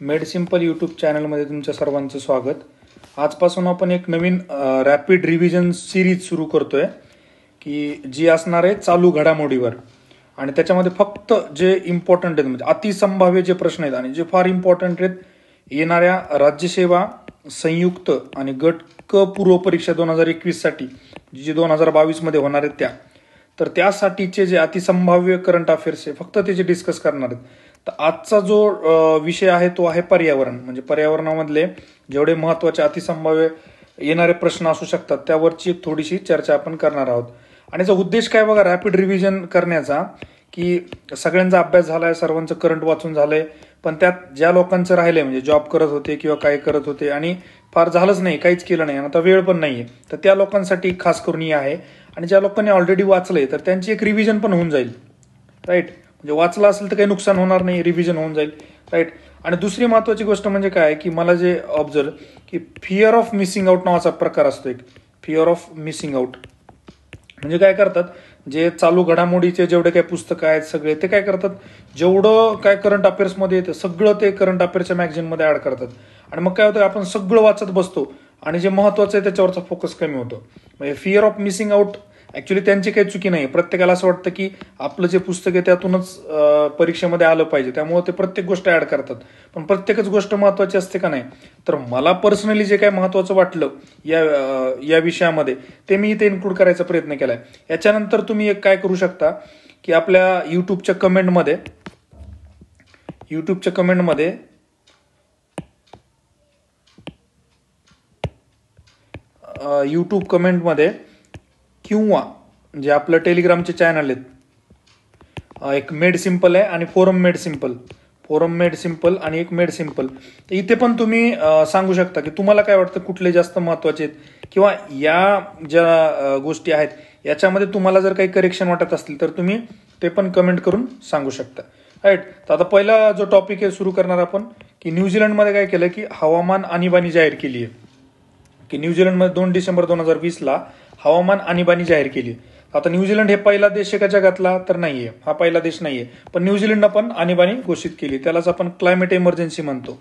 Made simple YouTube चॅनलमध्ये तुमच्या सर्वांचं स्वागत. आजपासून आपण एक नवीन रॅपिड रिव्हिजन सिरीज सुरू करतोय की जी असणार आहे चालू घडामोडीवर. आणि त्याच्यामध्ये फक्त जे इम्पॉर्टंट आहेत म्हणजे अतिसंभाव्य जे प्रश्न आहेत आणि जे फार इम्पॉर्टंट आहेत येणाऱ्या राज्यसेवा संयुक्त आणि गट क पूर्व परीक्षा 2021 साठी जी 2022 मध्ये होणार आहेत तर त्यासाठीचे जे अतिसंभाव्य करंट अफेअर्स आहे फक्त त्याचे डिस्कस करणार आहेत. तर आजचा जो विषय आहे तो आहे पर्यावरण. म्हणजे पर्यावरणामधले जेवढे महत्वाचे अतिसंभाव्य येणारे प्रश्न असू शकतात त्यावरची एक थोडीशी चर्चा आपण करणार आहोत. आणि याचा उद्देश काय बघा, रॅपिड रिव्हिजन करण्याचा की सगळ्यांचा अभ्यास झालाय, सर्वांचं करंट वाचून झालंय, पण त्यात ज्या लोकांचं राहिलंय म्हणजे जॉब करत होते किंवा काय करत होते आणि फार झालंच नाही, काहीच केलं नाही, आता वेळ पण नाहीये, तर त्या लोकांसाठी खास करून हे आहे. आणि ज्या लोकांनी ऑलरेडी वाचलंय तर त्यांची एक रिव्हिजन पण होऊन जाईल. राईट, म्हणजे वाचलं असेल तर काही नुकसान होणार नाही, रिव्हिजन होऊन जाईल. राईट. आणि दुसरी महत्वाची गोष्ट म्हणजे काय की मला जे ऑब्झर्व की फिअर ऑफ मिसिंग आउट नावाचा प्रकार असतो एक. फिअर ऑफ मिसिंग आउट म्हणजे काय करतात, जे चालू घडामोडीचे जेवढे काही पुस्तकं आहेत सगळे ते काय करतात, जेवढं काय करंट अफेअर्समध्ये येतं सगळं ते करंट अफेअर्सच्या मॅगझिनमध्ये ऍड करतात. आणि मग काय होतं, आपण सगळं वाचत बसतो आणि जे महत्वाचं आहे त्याच्यावरचा फोकस कमी होतो. म्हणजे fear of missing out actually त्यांची काही चुकी नाही. प्रत्येकाला असं वाटतं की आपलं जे पुस्तक आहे त्यातूनच परीक्षेमध्ये आलं पाहिजे, त्यामुळे ते प्रत्येक गोष्ट ऍड करतात. पण प्रत्येकच गोष्ट महत्वाची असते का नाही. तर मला पर्सनली जे काही महत्वाचं वाटलं या विषयामध्ये ते मी इथे इन्क्लूड करायचा प्रयत्न केलाय. याच्यानंतर तुम्ही एक काय करू शकता की आपल्या युट्यूबच्या कमेंटमध्ये यूट्यूब कमेंटमध्ये किंवा जे आपलं टेलिग्रामचे चॅनल आहेत, एक मेड सिंपल आहे आणि फोरम मेड सिंपल आणि एक मेड सिंपल, तर इथे पण तुम्ही सांगू शकता की तुम्हाला काय वाटतं कुठले जास्त महत्वाचे आहेत किंवा या ज्या गोष्टी आहेत याच्यामध्ये तुम्हाला जर काही करेक्शन वाटत असतील तर तुम्ही ते पण कमेंट करून सांगू शकता. राईट. तर आता पहिला जो टॉपिक आहे सुरू करणार आपण की न्यूझीलंडमध्ये काय केलं की हवामान आणीबाणी जाहीर केली आहे. की न्यूझीलंडमध्ये 2 डिसेंबर 2020 हवामान आणीबाणी जाहीर केली. आता न्यूझीलंड हे पहिला देश आहे का जगातला, तर नाहीये, हा पहिला देश नाहीये, पण न्यूझीलंडनं पण आणीबाणी घोषित केली, त्यालाच आपण क्लायमेट इमर्जन्सी म्हणतो.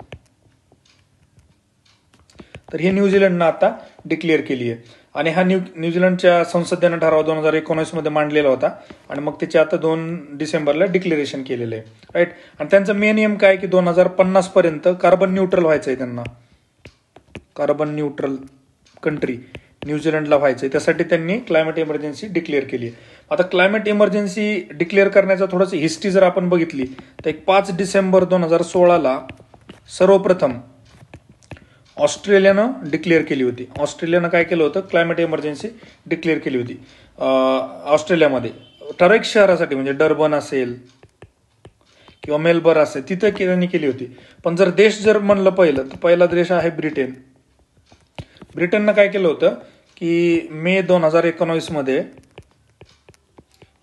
तर हे न्यूझीलंडनं आता डिक्लेअर केली आहे. आणि हा न्यूझीलंडच्या संसदेनं ठराव 2019 मध्ये मांडलेला होता आणि मग त्याचे आता 2 डिसेंबरला डिक्लेरेशन केलेलं आहे. राईट. आणि त्यांचा मेन एम काय की 2050 पर्यंत कार्बन न्यूट्रल व्हायचं आहे त्यांना. कार्बन न्यूट्रल कंट्री न्यूझीलंडला व्हायचंय, त्यासाठी त्यांनी क्लायमेट इमर्जन्सी डिक्लेअर केली आहे. आता क्लायमेट इमर्जन्सी डिक्लेअर करण्याचा थोडंसं हिस्ट्री जर आपण बघितली तर 5 डिसेंबर 2016 सर्वप्रथम ऑस्ट्रेलियानं डिक्लेअर केली होती. ऑस्ट्रेलियानं काय केलं होतं, क्लायमेट इमर्जन्सी डिक्लेअर केली होती ऑस्ट्रेलियामध्ये ठराविक शहरासाठी, म्हणजे डर्बन असेल किंवा मेलबर्न असेल, तिथे त्यांनी केली होती. पण जर देश जर म्हणलं पहिलं तर पहिला देश आहे ब्रिटन. ब्रिटननं काय केलं होतं की मे 2019 मध्ये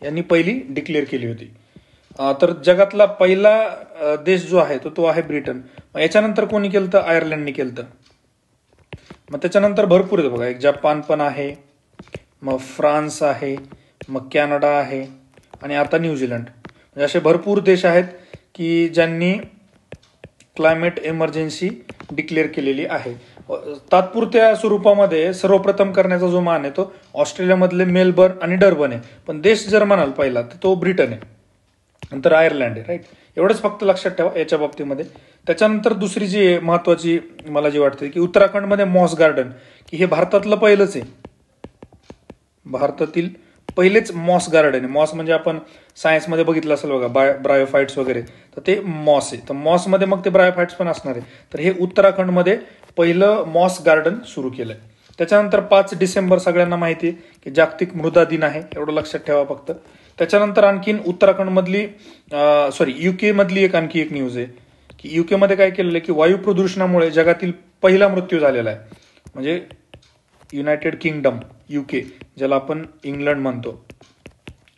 यांनी पहिली डिक्लेअर केली होती. तर जगातला पहिला देश जो आहे तो आहे ब्रिटन. मग याच्यानंतर कोणी केलं तर आयर्लंडने केलं. मग त्याच्यानंतर भरपूर आहे बघा, एक जपान पण आहे, मग फ्रान्स आहे, मग कॅनडा आहे आणि आता न्यूझीलंड. म्हणजे असे भरपूर देश आहेत की ज्यांनी क्लायमेट इमर्जन्सी डिक्लेअर केलेली आहे. तात्पुरत्या स्वरूपामध्ये सर्वप्रथम करण्याचा जो मान आहे तो ऑस्ट्रेलियामधले मेलबर्न आणि डर्बन आहे, पण देश जर म्हणाल पहिला तर तो ब्रिटन आहे, नंतर आयर्लंड आहे. राईट. एवढंच फक्त लक्षात ठेवा याच्या बाबतीमध्ये. त्याच्यानंतर दुसरी जी महत्वाची मला जी वाटते की उत्तराखंडमध्ये मॉस गार्डन, की हे भारतातलं पहिलंच आहे, भारतातील पहिलेच मॉस गार्डन आहे. मॉस म्हणजे आपण सायन्समध्ये बघितलं असेल बघा, ब्रायोफाइट्स वगैरे, तर ते मॉस आहे. तर मॉसमध्ये मग ते ब्रायोफाइट्स पण असणार आहे. तर हे उत्तराखंडमध्ये पहिलं मॉस गार्डन सुरू केलंय. त्याच्यानंतर 5 डिसेंबर सगळ्यांना माहिती आहे की जागतिक मृदा दिन आहे, एवढं लक्षात ठेवा फक्त. त्याच्यानंतर आणखीन उत्तराखंडमधली युके मधली आणखी एक न्यूज आहे की युके मध्ये काय केलेलं आहे की वायू प्रदूषणामुळे जगातील पहिला मृत्यू झालेला आहे. म्हणजे युनायटेड किंगडम, युके ज्याला आपण इंग्लंड म्हणतो,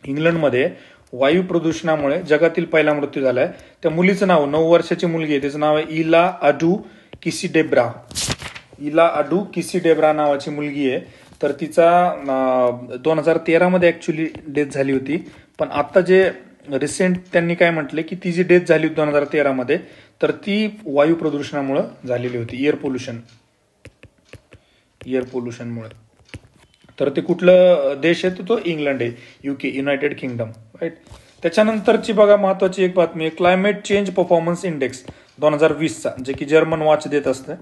इंग्लंडमध्ये वायू प्रदूषणामुळे जगातील पहिला मृत्यू झालाय. त्या मुलीचं नाव 9 वर्षाची मुलगी आहे, त्याचं नाव आहे इला अडू किसीडेब्रा नावाची मुलगी आहे. तर तिचा 2013 मध्ये ऍक्च्युली डेथ झाली होती, पण आता जे रिसेंट त्यांनी काय म्हटले की ती जी डेथ झाली 2013 मध्ये तर ती वायू प्रदूषणामुळे झालेली होती, एअर पोल्युशनमुळे. तर ते कुठलं देश आहे, तो इंग्लंड आहे, UK, युनायटेड किंगडम, राईट. त्याच्यानंतरची बघा महत्वाची एक बातमी आहे, क्लायमेट चेंज परफॉर्मन्स इंडेक्स 2020चा, जे की जर्मन वॉच देत असतं.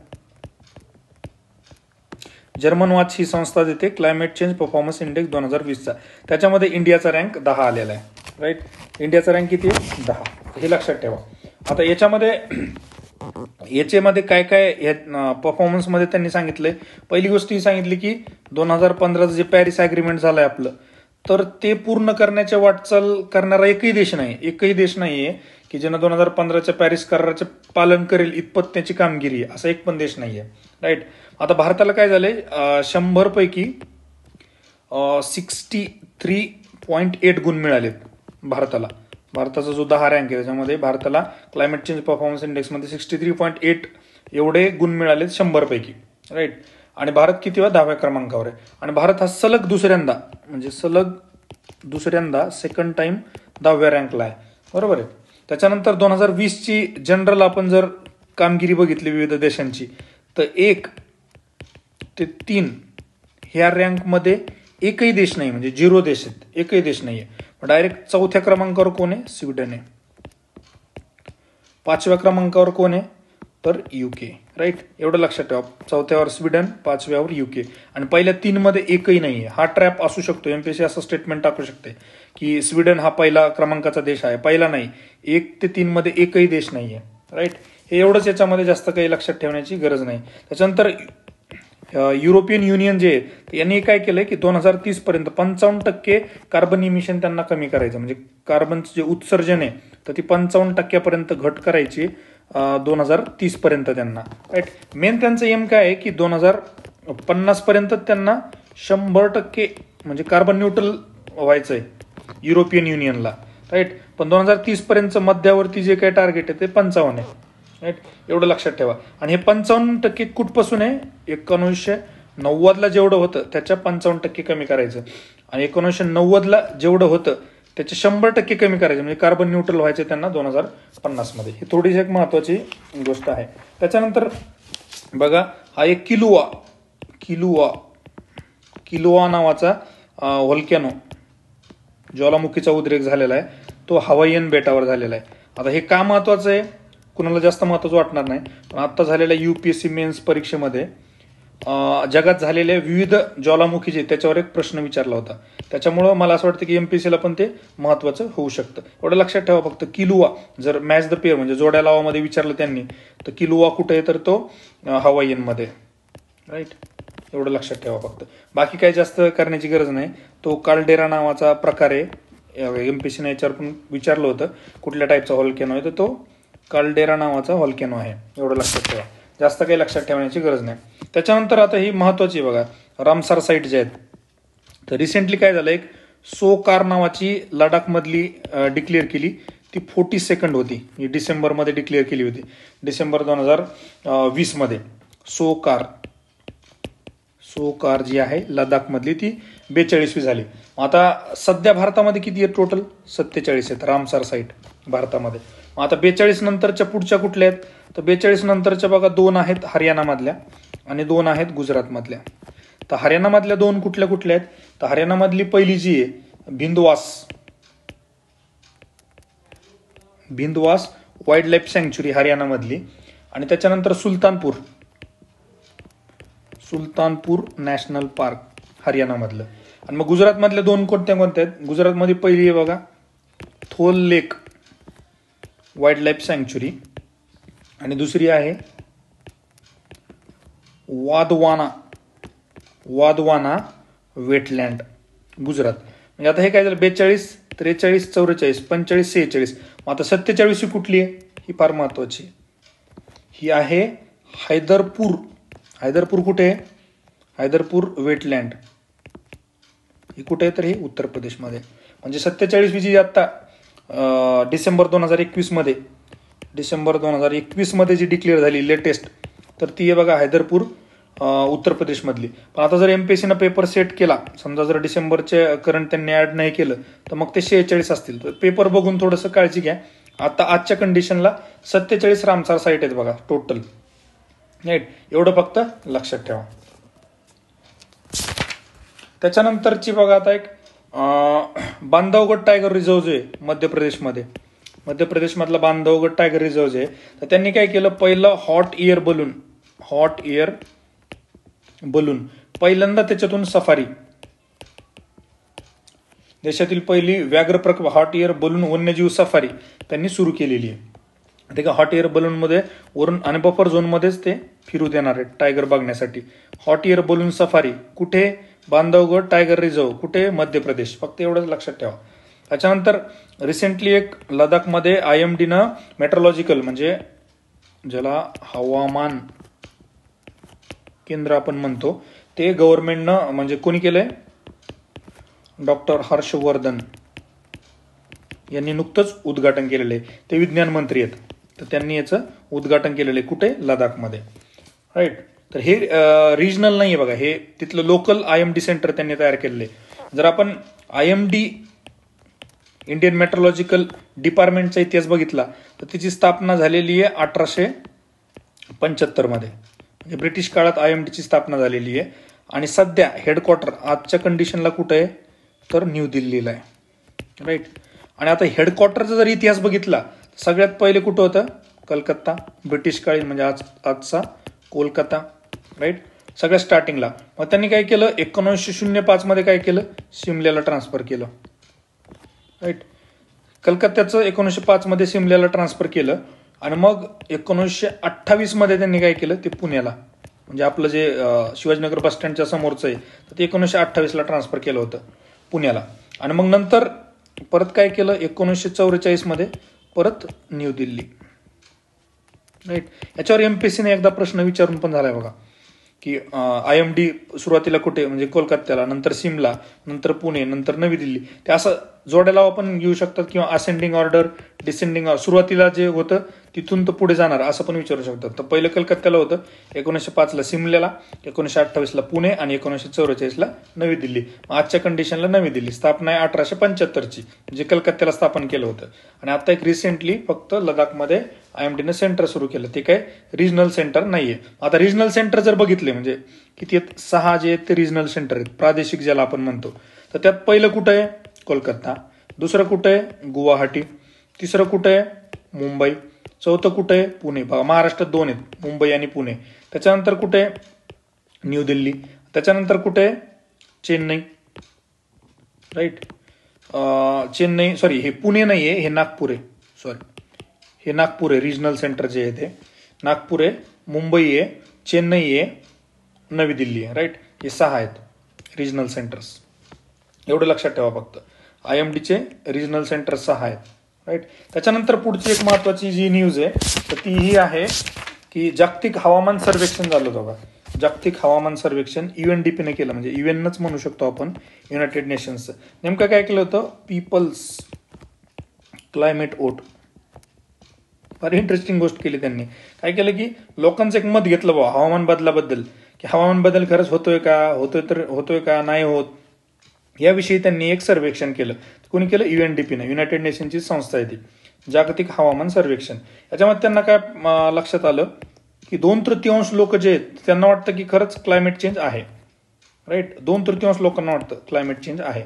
जर्मन वॉच ही संस्था देते क्लायमेट चेंज परफॉर्मन्स इंडेक्स 2020चा. त्याच्यामध्ये इंडियाचा रँक 10 आलेला आहे, राईट. इंडियाचा रँक किती आहे? 10. हे लक्षात ठेवा. आता याच्यामध्ये काय काय परफॉर्मन्समध्ये त्यांनी सांगितलंय. पहिली गोष्ट ही सांगितली की 2015 जे पॅरिस अग्रीमेंट झालंय आपलं, तर ते पूर्ण करण्याच्या वाटचाल करणारा एकही देश नाहीये की ज्यानं 2015च्या पॅरिस कराराचे पालन करेल इतपत त्याची कामगिरी आहे, असा एक पण देश नाहीये, राईट. आता भारताला काय झालंय, 100 पैकी 63.8 गुण मिळालेत भारताला. भारताचा जो 10 रँक आहे त्याच्यामध्ये भारताला क्लायमेट चेंज परफॉर्मन्स इंडेक्समध्ये 63.8 एवढे गुण मिळालेत 100 पैकी, राईट. आणि भारत किती 10व्या क्रमांकावर आहे. आणि भारत हा सलग दुसऱ्यांदा सेकंड टाइम 10व्या रँकला आहे, बरोबर आहे. त्याच्यानंतर 2020ची जनरल आपण जर कामगिरी बघितली विविध देशांची, तर 1 ते 3 ह्या रँकमध्ये एकही देश नाही, म्हणजे 0 देश आहेत, एकही देश नाहीये. डायरेक्ट 4थ्या क्रमांकावर कोण आहे? स्वीडन आहे. 5व्या क्रमांकावर कोण आहे? तर UK, राईट. एवढं लक्षात ठेवा, 4थ्यावर स्वीडन, 5व्यावर UK. आणि पहिल्या 3 मध्ये एकही नाहीये. हा ट्रॅप असू शकतो, MPSC असं स्टेटमेंट टाकू शकते की स्वीडन हा पहिला क्रमांकाचा देश आहे. पहिला नाही, 1 ते 3 मध्ये एकही देश नाहीये, राईट. हे एवढंच, याच्यामध्ये जास्त काही लक्षात ठेवण्याची गरज नाही. त्याच्यानंतर युरोपियन युनियन जे आहे यांनी काय केलंय की 2030 पर्यंत 55% कार्बन इमिशन त्यांना कमी करायचं, म्हणजे कार्बनचं जे उत्सर्जन आहे तर ती 55% घट करायची 2030 पर्यंत त्यांना, राईट. मेन त्यांचं एम काय आहे की 2050 पर्यंत त्यांना 100% म्हणजे कार्बन न्यूट्रल व्हायचंय युरोपियन युनियनला, राईट. पण 2030 पर्यंत मध्यावरती जे काही टार्गेट आहे ते 55 आहे, राईट. एवढं लक्षात ठेवा. आणि हे 55% कुठपासून आहे? 1990ला जेवढं होतं त्याच्या 55% कमी करायचं, आणि 1990ला जेवढं होतं त्याचे 100% कमी करायचं, म्हणजे कार्बन न्यूट्रल व्हायचे त्यांना 2050 मध्ये. ही थोडीशी एक महत्वाची गोष्ट आहे. त्याच्यानंतर बघा, हा एक किलुआ नावाचा व्होल्कॅनो, ज्वालामुखीचा उद्रेक झालेला आहे, तो हवाईयन बेटावर झालेला आहे. आता हे का महत्वाचं आहे? कुणाला जास्त महत्वाचं वाटणार नाही, पण आता झालेल्या UPSC मेन्स परीक्षेमध्ये जगात झालेल्या विविध ज्वालामुखीचे त्याच्यावर एक प्रश्न विचारला होता. त्याच्यामुळं मला असं वाटतं की MPSCला पण ते महत्वाचं होऊ शकतं. एवढं लक्षात ठेवा फक्त. किलुआ जर मॅच द पेअर म्हणजे जोड्या लावामध्ये विचारलं त्यांनी, तर किलुआ कुठे आहे? तर तो हवाईयनमध्ये, राईट. एवढं लक्षात ठेवा फक्त. बाकी काही जास्त करण्याची गरज नाही. तो काल्डेरा नावाचा प्रकार आहे, MPSCने याच्यावर पण विचारलं होतं कुठल्या टाईपचा व्होल्कॅनो आहे, तर तो काल्डेरा नावाचा व्होल्कॅनो आहे. एवढं लक्षात ठेवा, जास्त काही लक्षात ठेवण्याची गरज नाही. त्याच्यानंतर आता ही महत्वाची बघा, रामसार साईट जे आहेत, तर रिसेंटली काय झालं, एक सोकार नावाची लडाखमधली डिक्लेअर केली. ती 42nd होती, ही डिसेंबरमध्ये डिक्लेअर केली होती, डिसेंबर 2020 मध्ये. सोकार जी आहे लडाखमधली ती 42वी झाली. आता सध्या भारतामध्ये किती आहेत? टोटल 47 आहेत रामसार साईट भारतामध्ये. आता 42 नंतरच्या पुढच्या कुठल्या आहेत? तर 42 नंतरच्या बघा 2 आहेत हरियाणामधल्या आणि 2 आहेत गुजरातमधल्या. तर हरियाणामधल्या 2 कुठल्या आहेत? तर हरियाणामधली पहिली जी आहे भिंदवास वाईल्ड लाईफ सँक्च्युरी हरियाणामधली, आणि त्याच्यानंतर सुलतानपूर नॅशनल पार्क हरियाणामधलं. आणि मग गुजरातमधल्या 2 कोणत्या आहेत? गुजरातमध्ये पहिली आहे बघा थोल लेक वाईल्ड लाईफ सँक्च्युरी, आणि दुसरी आहे वादवाना वेटलँड गुजरात. म्हणजे आता हे काय झालं, 42, 43, 44, 45, 46. आता 47वी कुठली आहे? ही फार महत्वाची. ही आहे हैदरपूर कुठे आहे? हैदरपूर वेटलँड ही कुठे आहे? तर ही उत्तर प्रदेशमध्ये. म्हणजे 47वी जी आता डिसेंबर 2021 मध्ये जी डिक्लेअर झाली लेटेस्ट, तर ती आहे बघा हैदरपूर उत्तर प्रदेशमधली. पण आता जर MPSCनं पेपर सेट केला, समजा जर डिसेंबरचे करंट त्यांनी ऍड नाही केलं, तर मग ते 46 असतील. तर पेपर बघून थोडंसं काळजी घ्या, आता आजच्या कंडिशनला 47 रामसार साईट आहेत बघा टोटल, राईट. एवढं फक्त लक्षात ठेवा. त्याच्यानंतरची बघा आता एक बांधवगड टायगर रिझर्व जे मध्य प्रदेशमधला बांधवगड टायगर रिझर्व जे, तर त्यांनी काय केलं, पहिलं हॉट एअर बलून पहिल्यांदा त्याच्यातून सफारी, देशातील पहिली व्याघ्र हॉट एअर बलून वन्यजीव सफारी त्यांनी सुरू केलेली आहे. ते का हॉट एअर बलून मध्ये वरून आणि बफर झोन मध्येच ते फिरू देणार आहे टायगर बघण्यासाठी. हॉट एअर बलून सफारी कुठे, बांधवगड टायगर रिझर्व कुठे, मध्य प्रदेश. फक्त एवढंच लक्षात ठेवा. त्याच्यानंतर रिसेंटली एक लडाखमध्ये IMDनं मेट्रोलॉजिकल म्हणजे ज्याला हवामान केंद्र आपण म्हणतो, ते गव्हर्नमेंटनं म्हणजे कोणी केलंय, डॉक्टर हर्षवर्धन यांनी नुकतंच उद्घाटन केलेलं आहे. ते विज्ञान मंत्री आहेत, तर त्यांनी याचं उद्घाटन केलेलं आहे कुठे, लडाखमध्ये, राईट. तर हे रिजनल नाही आहे बघा, हे तिथलं लोकल IMD सेंटर त्यांनी तयार केलेलं आहे. जर आपण IMD इंडियन मेट्रोलॉजिकल डिपार्टमेंटचा इतिहास बघितला तर तिची स्थापना झालेली आहे 1875 मध्ये, म्हणजे ब्रिटिश काळात IMDची स्थापना झालेली आहे. आणि सध्या हेडक्वार्टर आजच्या कंडिशनला कुठे आहे, तर न्यू दिल्लीला आहे, राईट. आणि आता हेडक्वार्टरचा जर इतिहास बघितला, सगळ्यात पहिले कुठं होतं, कलकत्ता, ब्रिटिश काळी म्हणजे आजचा कोलकाता, राईट. सगळ्या स्टार्टिंगला. मग त्यांनी काय केलं, 1905 मध्ये काय केलं, शिमल्याला ट्रान्सफर केलं, राईट. कलकत्त्याचं 1905 मध्ये शिमल्याला ट्रान्सफर केलं. आणि मग 1928 मध्ये त्यांनी काय केलं, ते पुण्याला, म्हणजे आपलं जे शिवाजीनगर बस स्टँडच्या समोरचं आहे, तर ते 1928 ला ट्रान्सफर केलं होतं पुण्याला. आणि मग नंतर परत काय केलं, 1944 मध्ये परत न्यू दिल्ली, राईट. याच्यावर MPSCने एकदा प्रश्न विचारून पण झालाय बघा, की IMD सुरुवातीला कुठे, म्हणजे कोलकात्याला, नंतर सिमला, नंतर पुणे, नंतर नवी दिल्ली. ते असं जोड्याला आपण घेऊ शकतात, किंवा असेंडिंग ऑर्डर, डिसेंडिंग ऑर्डर, सुरुवातीला जे होतं तिथून तर पुढे जाणार असं पण विचारू शकतात. तर पहिलं कलकत्त्याला होतं, 1905 ला सिमल्याला, 1928 ला पुणे आणि 1944 ला नवी दिल्ली. आजच्या कंडिशनला नवी दिल्ली. स्थापना आहे 1875 ची, जे कलकत्त्याला स्थापन केलं होतं. आणि आता एक रिसेंटली फक्त लडाखमध्ये IMDनं सेंटर सुरू केलं, ते काय रिजनल सेंटर नाहीये. आता रिजनल सेंटर जर बघितले, म्हणजे किती आहेत, 6 जे आहेत ते रिजनल सेंटर आहेत, प्रादेशिक ज्याला आपण म्हणतो. तर त्यात पहिलं कुठं आहे, कोलकाता. दुसरं कुठं आहे, गुवाहाटी. तिसरं कुठं आहे, मुंबई. चौथं कुठं आहे, पुणे. महाराष्ट्रात 2 आहेत, मुंबई आणि पुणे. त्याच्यानंतर कुठे आहे, न्यू दिल्ली. त्याच्यानंतर कुठे आहे, चेन्नई, राईट. चेन्नई, सॉरी, हे पुणे नाही आहे, हे नागपूर आहे, सॉरी, हे नागपूर आहे. रिजनल सेंटर जे आहे ते नागपूर आहे, मुंबई आहे, चेन्नई आहे, नवी दिल्ली आहे, राईट. हे 6 आहेत रिजनल सेंटर्स. एवढं लक्षात ठेवा फक्त. IMDचे रिजनल सेंटर 6 आहेत, राईट. त्याच्यानंतर पुढची एक महत्वाची जी न्यूज आहे, तर ती ही आहे की जागतिक हवामान सर्वेक्षण झालं होतं बघा. जागतिक हवामान सर्वेक्षण UNDPने केलं, म्हणजे UNच म्हणू शकतो आपण, युनायटेड नेशन्सचं. नेमकं काय केलं होतं, पीपल्स क्लायमेट वोट. फार इंटरेस्टिंग गोष्ट केली त्यांनी. काय केलं की लोकांचं एक मत घेतलं बाबा हवामान बदलाबद्दल, की हवामान बदल खरंच होतोय का नाही होत, याविषयी त्यांनी एक सर्वेक्षण केलं. कोणी केलं, UNDPने, युनायटेड नेशनची संस्था आहे ती, जागतिक हवामान सर्वेक्षण. याच्यामध्ये त्यांना काय लक्षात आलं की 2/3 लोक जे आहेत त्यांना वाटतं की खरंच क्लायमेट चेंज आहे, राईट. 2/3 लोकांना वाटतं क्लायमेट चेंज आहे.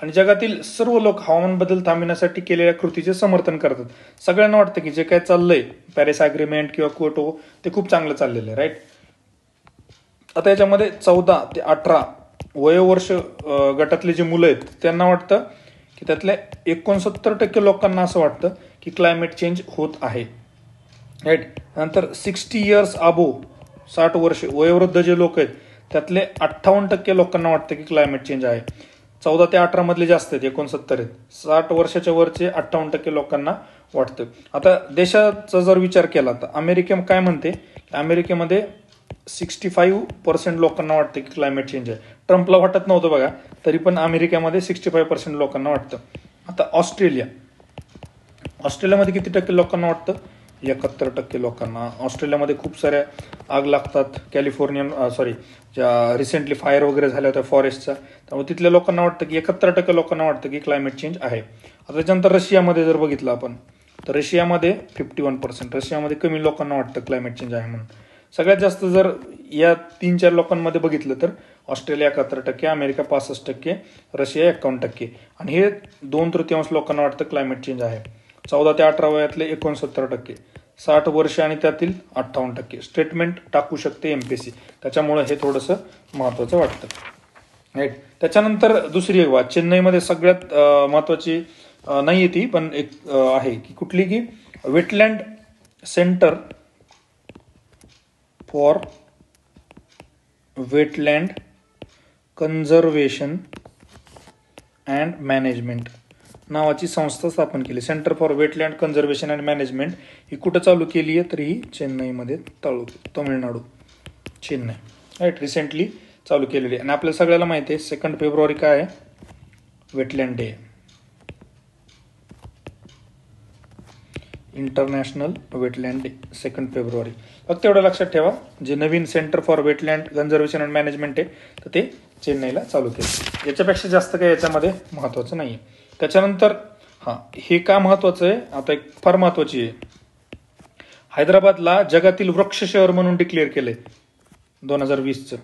आणि जगातील सर्व लोक हवामान बदल थांबविण्यासाठी केलेल्या कृतीचे समर्थन करतात. सगळ्यांना वाटतं की जे काय चाललंय, पॅरिस अग्रीमेंट किंवा क्योटो, ते खूप चांगलं चाललेलं आहे, राईट. आता याच्यामध्ये 14 ते 18 वयोवर्ष गटातले जे मुलं आहेत त्यांना वाटतं की त्यातल्या 69% लोकांना असं वाटतं की क्लायमेट चेंज होत आहे, राईट. नंतर 60 इयर्स अबो, 60 वर्ष वयोवृद्ध जे लोक आहेत त्यातले 58% लोकांना वाटतं की क्लायमेट चेंज आहे. 14 ते 18 मधले जास्त आहेत, 69 आहेत. 60 वर्षाच्या वरचे 58% लोकांना वाटतं. आता देशाचा जर विचार केला तर अमेरिका काय म्हणते, अमेरिकेमध्ये 65% लोकांना वाटतं की क्लायमेट चेंज आहे. ट्रम्पला वाटत नव्हतं बघा, तरी पण अमेरिकेमध्ये 65% लोकांना वाटतं. आता ऑस्ट्रेलियामध्ये किती टक्के लोकांना वाटतं, 71% लोकांना. ऑस्ट्रेलियामध्ये खूप साऱ्या आग लागतात, ज्या रिसेंटली फायर वगैरे झाल्या होत्या फॉरेस्टचा, त्यामुळे तिथल्या लोकांना वाटतं की 71% लोकांना वाटतं की क्लायमेट चेंज आहे. आता त्याच्यानंतर रशियामध्ये जर बघितलं आपण, तर रशियामध्ये 51%. रशियामध्ये कमी लोकांना वाटतं क्लायमेट चेंज आहे म्हणून. सगळ्यात जास्त जर या 3-4 लोकांमध्ये बघितलं तर ऑस्ट्रेलिया 71%, अमेरिका 65%, रशिया 51%. आणि हे 2/3 लोकांना वाटतं क्लायमेट चेंज आहे. 14 ते 18 वयातले 69%, 60 वर्ष आणि त्यातील 58%. स्टेटमेंट टाकू शकते एमपीएससी, त्याच्यामुळे हे थोडंसं महत्वाचं वाटतं. राईट. त्याच्यानंतर दुसरी एक बात, चेन्नईमध्ये सगळ्यात महत्वाची नाही ती, पण एक आहे की कुठली की wetland centre for wetland conservation and management नावाची संस्था स्थापन केली. Centre for wetland conservation and management ही कुठं चालू केली आहे, तर ही चेन्नईमध्ये तमिळनाडू, चेन्नई. राईट. रिसेंटली चालू केलेली आहे. आणि आपल्याला सगळ्याला माहिती आहे 2 फेब्रुवारी काय आहे, wetland day, international wetland day 2 फेब्रुवारी. फक्त एवढं लक्षात ठेवा, जे नवीन centre for wetland conservation and management आहे तर ते चेन्नईला चालू केलं. याच्यापेक्षा जास्त काही याच्यामध्ये महत्वाचं नाही. त्याच्यानंतर हे का महत्वाचं आहे, आता एक फार महत्वाची आहे, हैदराबादला जगातील वृक्ष शहर म्हणून डिक्लेअर केलंय 2020चं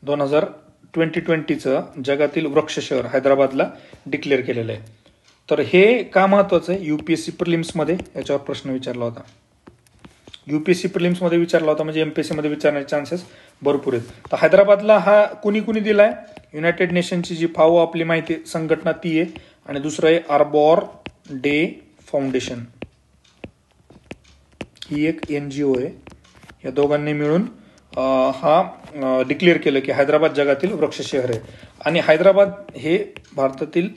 2020चं जगातील वृक्ष शहर हैदराबादला डिक्लेअर केलेलं आहे. तर हे का महत्वाचं आहे, युपीएससी प्रिलिम्समध्ये याच्यावर प्रश्न विचारला होता. युपीएससी प्रिलिम्समध्ये विचारला होता म्हणजे एमपीएससी मध्ये विचारण्याचे चान्सेस भरपूर आहेत. तर हैदराबादला हा कुणी दिलाय, युनायटेड नेशनची जी फाओ आपली माहिती संघटना ती आहे, आणि दुसरं आहे आर्बोर डे फाउंडेशन, ही एक NGO आहे. या दोघांनी मिळून हा डिक्लेअर केलं की हैदराबाद जगातील वृक्ष शहर आहे. आणि हैदराबाद हे भारतातील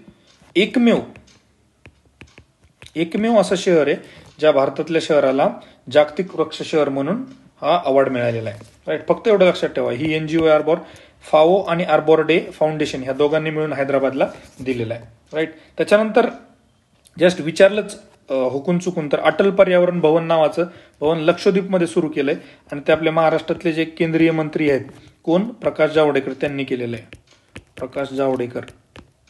एकमेव असं शहर आहे ज्या भारतातल्या शहराला जागतिक वृक्ष शहर म्हणून हा अवॉर्ड मिळालेला आहे. राईट. फक्त एवढं लक्षात ठेवा, ही NGO आर्बोर, फाओ आणि आर्बोर डे फाउंडेशन ह्या दोघांनी मिळून हैदराबादला दिलेला आहे. राईट. त्याच्यानंतर जस्ट विचारलंच हुकून चुकून, तर अटल पर्यावरण भवन नावाचं भवन लक्षद्वीपमध्ये सुरू केलंय, आणि ते आपल्या महाराष्ट्रातले जे केंद्रीय मंत्री आहेत, कोण, प्रकाश जावडेकर, त्यांनी केलेलं आहे. प्रकाश जावडेकर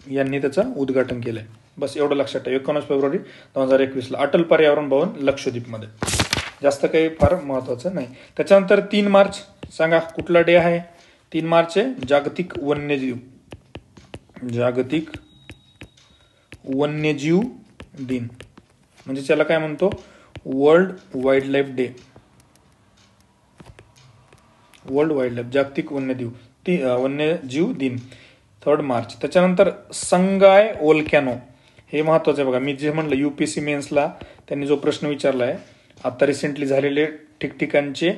यांनी त्याचं उद्घाटन केलंय. बस एवढं लक्षात ठेवा, 19 फेब्रुवारी 2021ला अटल पर्यावरण भवन लक्षद्वीपमध्ये. जास्त काही फार महत्वाचं नाही. त्याच्यानंतर 3 मार्च, सांगा कुठला डे आहे, 3 मार्च आहे जागतिक वन्यजीव दिन, म्हणजे त्याला काय म्हणतो, world wild life day, world wild life, जागतिक वन्यजीव दिन 3 मार्च. त्याच्यानंतर संगाय वोल्कॅनो, हे महत्वाचं आहे बघा. मी जे म्हणलं युपीएससी मेन्सला त्यांनी जो प्रश्न विचारलाय, आता रिसेंटली झालेले ठिकठिकाणचे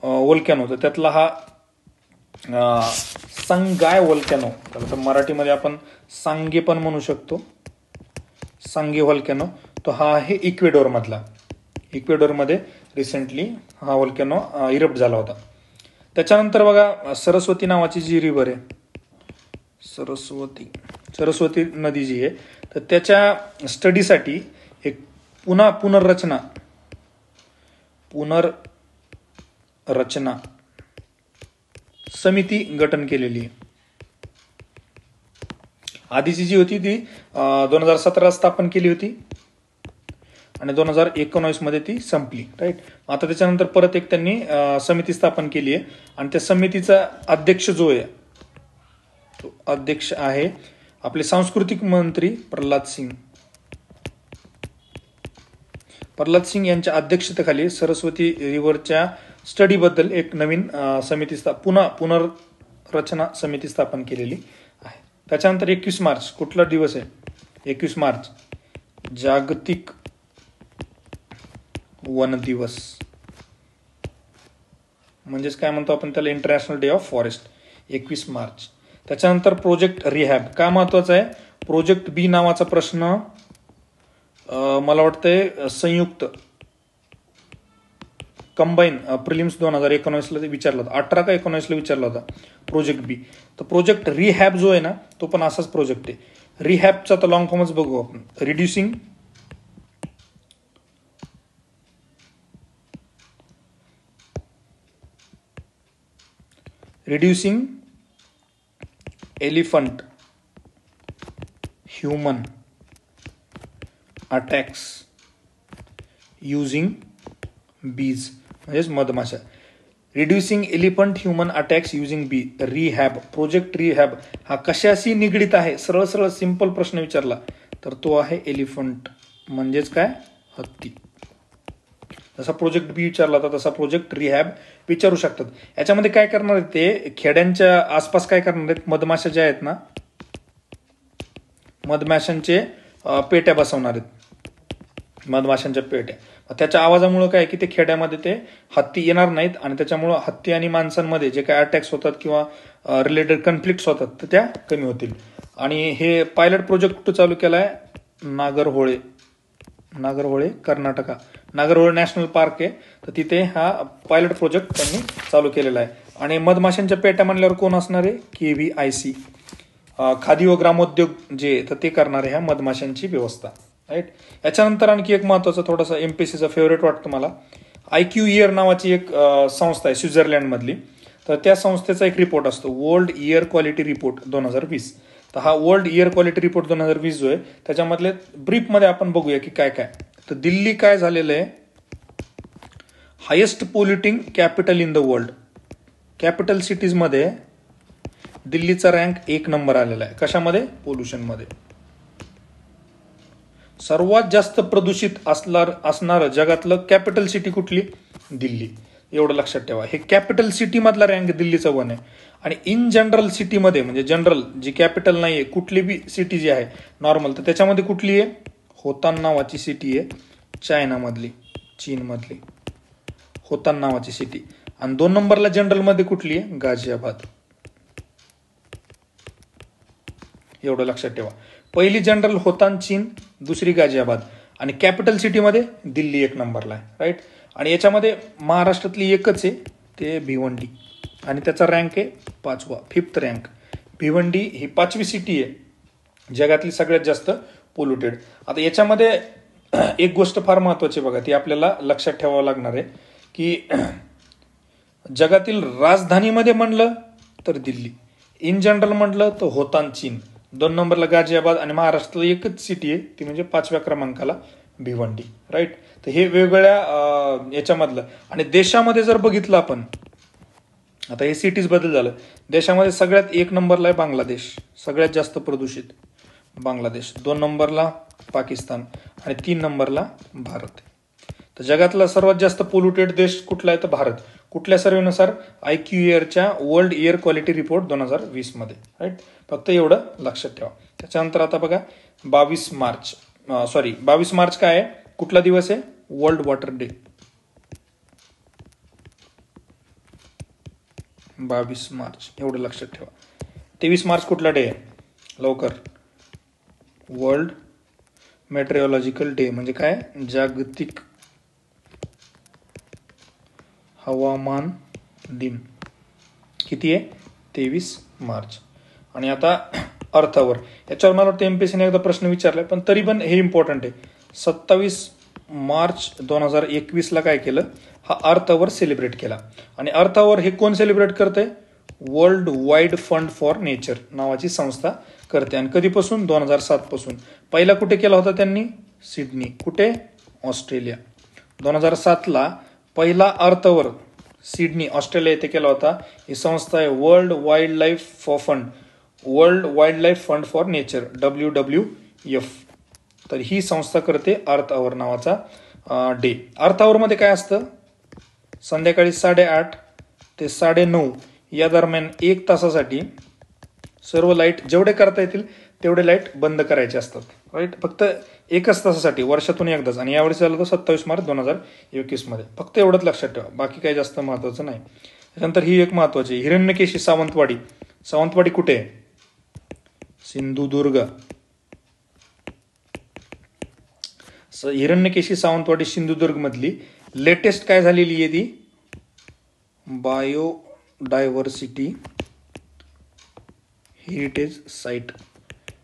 वोल्कॅनो, तर त्यातला हा संगाय वोल्कॅनो, तर मराठीमध्ये आपण सांगे पण म्हणू शकतो, सांगे व्होल्कॅनो, तो हा आहे इक्वेडोर मधला. इक्वेडोरमध्ये रिसेंटली हा व्होल्कॅनो इरप्ट झाला होता. त्याच्यानंतर बघा सरस्वती नावाची जी रिव्हर आहे, सरस्वती नदी जी आहे, तर त्याच्या स्टडीसाठी एक पुनर्रचना समिती गठन केलेली आहे. आधीची जी होती ती 2017 स्थापन केली होती आणि 2019 मध्ये ती संपली. राईट. आता त्याच्यानंतर परत एक त्यांनी समिती स्थापन केली आहे, आणि त्या समितीचा अध्यक्ष जो आहे, तो अध्यक्ष आहे आपले सांस्कृतिक मंत्री प्रल्हाद सिंग यांच्या अध्यक्षतेखाली सरस्वती रिव्हरच्या स्टडीबद्दल एक नवीन समिती पुनर्रचना समिती स्थापन केलेली आहे. त्याच्यानंतर 21 मार्च, कुठला दिवस आहे, 21 मार्च जागतिक वन दिवस, म्हणजेच काय म्हणतो आपण त्याला, international day of forest, 21 March. त्याच्यानंतर प्रोजेक्ट रिहॅब, का महत्वाचा आहे, प्रोजेक्ट बी नावाचा प्रश्न मला वाटतंय संयुक्त कंबाईन प्रिलिम्स 2019ला विचारला होता, 18 का 19ला विचारला होता प्रोजेक्ट बी. तर प्रोजेक्ट रिहॅब जो आहे ना, तो पण असाच प्रोजेक्ट आहे. रिहॅबचा तर लॉंग फॉर्मच बघू आपण, reducing elephant human attacks using bees म्हणजेच मधमाशा. Reducing elephant human attacks using bee. Rehab, project rehab हा कशाशी निगडीत आहे? सरळ सरळ सिंपल प्रश्न विचारला तर तो आहे एलिफंट म्हणजेच काय? हत्ती. जसा प्रोजेक्ट बी विचारला होता तसा प्रोजेक्ट रिहॅब विचारू शकतात. याच्यामध्ये काय करणार आहेत ते, खेड्यांच्या आसपास काय करणार आहेत, मधमाशा ज्या आहेत ना, मधमाशांचे पेट्या बसवणार आहेत, मधमाशांच्या पेट्या. त्याच्या आवाजामुळे काय की ते खेड्यामध्ये ते हत्ती येणार नाहीत आणि त्याच्यामुळं हत्ती आणि माणसांमध्ये जे काय अटॅक्स होतात किंवा रिलेटेड कन्फ्लिक्ट्स होतात तर त्या कमी होतील. आणि हे पायलट प्रोजेक्ट कुठं चालू केलाय? नागरहोळे, नागरहोळे कर्नाटका. नागरहोळे नॅशनल पार्क आहे तर तिथे हा पायलट प्रोजेक्ट त्यांनी चालू केलेला आहे. आणि मधमाशांच्या पेट्या म्हणल्यावर कोण असणार आहे? KVIC, खादी व ग्रामोद्योग जे तर ते करणारे ह्या मधमाशांची व्यवस्था. राईट. याच्यानंतर आणखी एक महत्वाचं थोडासा MPSCचा फेवरेट वाटतं मला, IQ-EAR नावाची एक संस्था आहे स्वित्झर्लंड मधली. तर त्या संस्थेचा एक रिपोर्ट असतो, वर्ल्ड इयर क्वालिटी रिपोर्ट 2020. तर हा वर्ल्ड इयर क्वालिटी रिपोर्ट 2020 जो आहे त्याच्यामधले ब्रीफमध्ये आपण बघूया की काय काय. तर दिल्ली काय झालेलं आहे? Highest polluting capital in the world. Capital सिटीजमध्ये दिल्लीचा रँक 1 नंबर आलेला आहे. कशामध्ये? पोल्युशनमध्ये. सर्वात जास्त प्रदूषित असणारं जगातलं कॅपिटल सिटी कुठली? दिल्ली. एवढं लक्षात ठेवा. हे कॅपिटल सिटी मधला रँक दिल्लीचा 1 आहे. आणि इन जनरल सिटीमध्ये म्हणजे जनरल जी कॅपिटल नाहीये कुठली बी सिटी जी आहे नॉर्मल तर त्याच्यामध्ये कुठली आहे? होतान नावाची सिटी आहे, चायनामधली, चीनमधली होतान नावाची सिटी. आणि 2 नंबरला जनरलमध्ये कुठली आहे? गाझियाबाद. एवढं लक्षात ठेवा. पहिली जनरल होतान चीन, दुसरी गाझियाबाद. आणि कॅपिटल सिटीमध्ये दिल्ली 1 नंबरला आहे. राईट. आणि याच्यामध्ये महाराष्ट्रातली एकच आहे ते भिवंडी आणि त्याचा रँक आहे 5वा, 5th रँक. भिवंडी ही 5वी सिटी आहे जगातली सगळ्यात जास्त पोल्युटेड. आता याच्यामध्ये एक गोष्ट फार महत्वाची बघा, ती आपल्याला लक्षात ठेवावं लागणार आहे की जगातील राजधानीमध्ये म्हणलं तर दिल्ली, इन जनरल म्हणलं तर होतान चीन, 2 नंबरला गाझियाबाद आणि महाराष्ट्रातली एकच सिटी आहे ती म्हणजे 5व्या क्रमांकाला भिवंडी. राईट. तर हे वेगवेगळ्या याच्यामधलं. आणि देशामध्ये जर बघितलं आपण, आता हे सिटीज बद्दल झालं, देशामध्ये सगळ्यात 1 नंबरला आहे बांगलादेश, सगळ्यात जास्त प्रदूषित बांगलादेश. 2 नंबरला पाकिस्तान आणि 3 नंबरला भारत. तर जगातला सर्वात जास्त पोल्युटेड देश कुठला आहे तर भारत. कुठल्या सर्वेनुसार? IQ-EARच्या वर्ल्ड इयर क्वालिटी रिपोर्ट 2020 मध्ये. राईट. फक्त एवढं लक्षात ठेवा. त्याच्यानंतर आता बघा 22 मार्च काय आहे? कुठला दिवस आहे? World water day. 22 मार्च एवढं लक्षात ठेवा. 23 मार्च कुठला डे आहे? लवकर. वर्ल्ड मेट्रिओलॉजिकल डे म्हणजे काय? जागतिक हवामान दिन. किती आहे? 23 मार्च. आणि आता अर्थावर, याच्यावर मला वाटतं MPSCने एकदा प्रश्न विचारलाय पण तरी पण हे इम्पॉर्टंट आहे. 27 मार्च 2021 ला काय केलं? हा अर्थावर सेलिब्रेट केला. आणि अर्थावर हे कोण सेलिब्रेट करतंय? World wide fund for nature नावाची संस्था करते. आणि कधीपासून? 2007 पासून. पहिला कुठे केला होता त्यांनी? सिडनी. कुठे? ऑस्ट्रेलिया. 2007 ला पहिला अर्थावर सिडनी ऑस्ट्रेलिया येथे केला होता. ही संस्था आहे world wild life fund for nature, WWF. तर ही संस्था करते अर्थ आवर नावाचा डे. अर्थ आवर मध्ये काय असतं? संध्याकाळी 8:30 ते 9:30 या दरम्यान 1 तासासाठी सर्व लाईट जेवढे करता येतील तेवढे लाईट बंद करायचे असतात. राईट. फक्त 1च तासासाठी, वर्षातून एकदाच. आणि यावेळेस झालं तर 27 मार्च 2021 मध्ये. फक्त एवढंच लक्षात ठेवा, बाकी काही जास्त महत्वाचं नाही. त्यानंतर ही एक महत्वाची, हिरण्यकेशी सावंतवाडी. सावंतवाडी कुठे आहे? सिंधुदुर्ग. हिरण्यकेशी सावंतवाडी सिंधुदुर्ग मधली लेटेस्ट काय झालेली आहे ती? Biodiversity heritage site.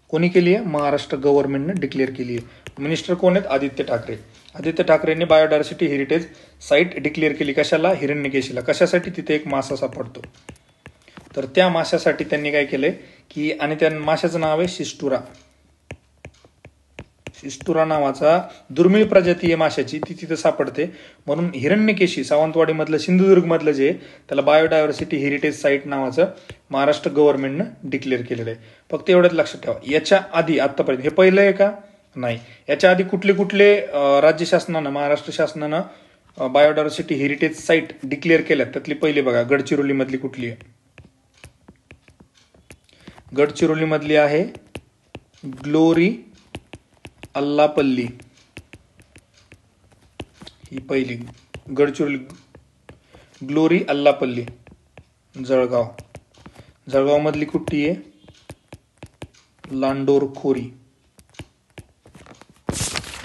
कोणी केली आहे? महाराष्ट्र गव्हर्नमेंटने डिक्लेअर केली आहे. मिनिस्टर कोण आहेत? आदित्य ठाकरे. आदित्य ठाकरेंनी बायोडायव्हर्सिटी हेरिटेज साईट डिक्लेअर केली. कशाला? हिरण्यकेशीला. कशासाठी? तिथे एक मासा सापडतो. तर त्या माशासाठी त्यांनी काय केलंय की, आणि त्या माशाचं नाव आहे शिस्टुरा. शिस्तुरा नावाचा दुर्मिळ प्रजाती आहे माशाची, ती तिथं सापडते. म्हणून हिरण्यकेशी सावंतवाडी मधलं, सिंधुदुर्ग मधलं जे त्याला बायोडायव्हर्सिटी हेरिटेज साईट नावाचं महाराष्ट्र गव्हर्नमेंटनं डिक्लेअर केलेलं आहे. फक्त एवढंच लक्षात ठेवा. याच्या आधी आतापर्यंत हे पहिलं आहे का? नाही. याच्या आधी कुठले कुठले राज्य शासनानं, महाराष्ट्र शासनानं बायोडायव्हर्सिटी हेरिटेज साईट डिक्लेअर केल्यात त्यातली पहिली बघा, गडचिरोली मधली कुठली आहे? गडचिरोली मधली आहे ग्लोरी अल्लापल्ली, ही पहिली गडचिरोली ग्लोरी अल्लापल्ली. जळगाव मधली कुठली आहे? लांडोरखोरी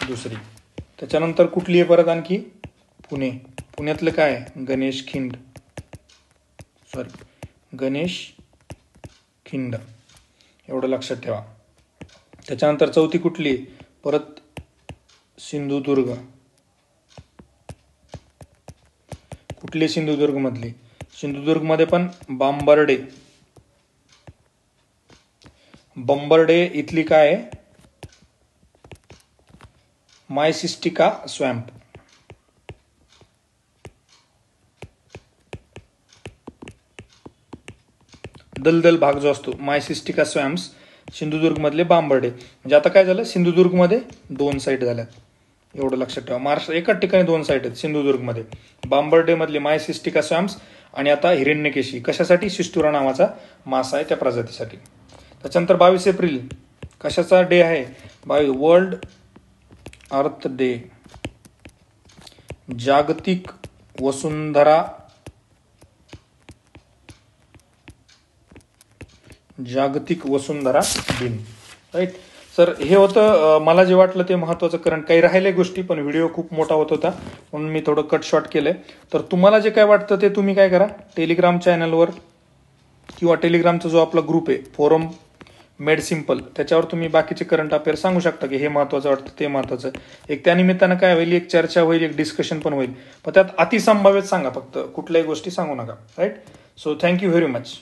दुसरी. त्याच्यानंतर कुठली आहे परत आणखी? पुण्यातलं काय? गणेश खिंड, एवढं लक्षात ठेवा. त्याच्यानंतर चौथी कुठली? परत सिंधुदुर्ग. कुठली सिंधुदुर्ग मधली? सिंधुदुर्ग मध्ये पण बंबर्डे इथली काय आहे? मायसिस्टिका स्वॅम्प. दलदल भाग जो असतो, मायसिस्टिका स्वॅम्प्स, सिंधुदुर्ग मधले बांबर्डे. म्हणजे आता काय झालं, सिंधुदुर्ग मध्ये 2 साईट झाल्यात, एवढं लक्षात ठेवा. महाराष्ट्र एकाच ठिकाणी 2 साईट आहेत सिंधुदुर्ग मध्ये, बांबर्डे मधले मायसिस्टिका स्वॅम्प्स आणि आता हिरण्यकेशी. कशासाठी? शिस्तुरा नावाचा मासा आहे त्या प्रजातीसाठी. त्याच्यानंतर 22 एप्रिल कशाचा डे आहे? वर्ल्ड अर्थ डे, जागतिक वसुंधरा दिन. राईट सर, हे होतं मला जे वाटलं ते महत्वाचं. कारण काही राहिले गोष्टी, पण व्हिडिओ खूप मोठा होत होता म्हणून मी थोडं कट शॉर्ट केलंय. तर तुम्हाला जे काय वाटतं ते तुम्ही काय करा, टेलिग्राम चॅनलवर किंवा टेलिग्रामचा जो आपला ग्रुप आहे फोरम मेड सिम्पल, त्याच्यावर तुम्ही बाकीचे करंट अफेअर सांगू शकता की हे महत्वाचं वाटतं, ते महत्वाचं. एक त्यानिमित्तानं काय होईल, एक चर्चा होईल, एक डिस्कशन पण होईल. पण त्यात अतिसंभाव्यत सांगा, फक्त कुठल्याही गोष्टी सांगू नका. Right. So thank you very much.